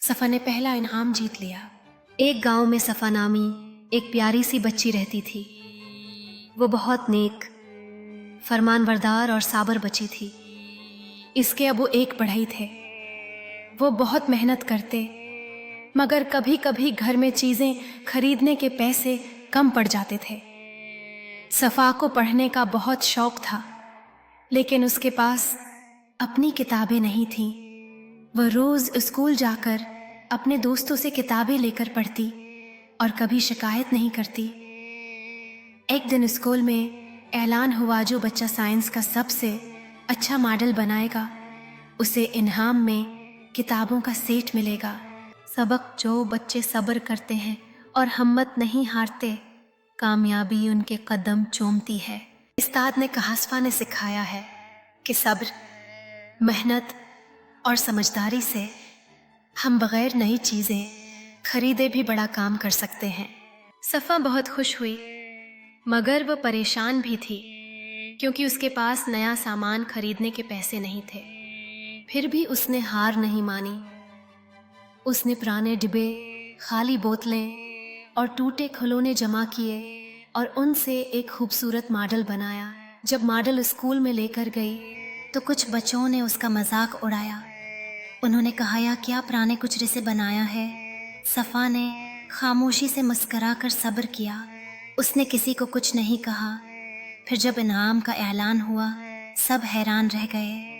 صفا نے پہلا انعام جیت لیا۔ ایک گاؤں میں صفا نامی ایک پیاری سی بچی رہتی تھی۔ وہ بہت نیک، فرمان بردار اور صابر بچی تھی۔ اس کے ابو ایک بڑھئی تھے۔ وہ بہت محنت کرتے، مگر کبھی کبھی گھر میں چیزیں خریدنے کے پیسے کم پڑ جاتے تھے۔ صفا کو پڑھنے کا بہت شوق تھا، لیکن اس کے پاس اپنی کتابیں نہیں تھیں۔ وہ روز اسکول جا کر اپنے دوستوں سے کتابیں لے کر پڑھتی اور کبھی شکایت نہیں کرتی۔ ایک دن اسکول میں اعلان ہوا جو بچہ سائنس کا سب سے اچھا ماڈل بنائے گا اسے انعام میں کتابوں کا سیٹ ملے گا۔ سبق جو بچے صبر کرتے ہیں اور ہمت نہیں ہارتے، کامیابی ان کے قدم چومتی ہے۔ استاد نے کہا صفا نے سکھایا ہے کہ صبر، محنت اور سمجھداری سے ہم بغیر نئی چیزیں خریدے بھی بڑا کام کر سکتے ہیں۔ صفا بہت خوش ہوئی، مگر وہ پریشان بھی تھی کیونکہ اس کے پاس نیا سامان خریدنے کے پیسے نہیں تھے۔ پھر بھی اس نے ہار نہیں مانی۔ اس نے پرانے ڈبے، خالی بوتلیں اور ٹوٹے کھلونے جمع کیے اور ان سے ایک خوبصورت ماڈل بنایا۔ جب ماڈل اسکول میں لے کر گئی تو کچھ بچوں نے اس کا مذاق اڑایا۔ انہوں نے کہا یہ کیا پرانے کچرے سے بنایا ہے؟ صفا نے خاموشی سے مسکرا کر صبر کیا۔ اس نے کسی کو کچھ نہیں کہا۔ پھر جب انعام کا اعلان ہوا، سب حیران رہ گئے۔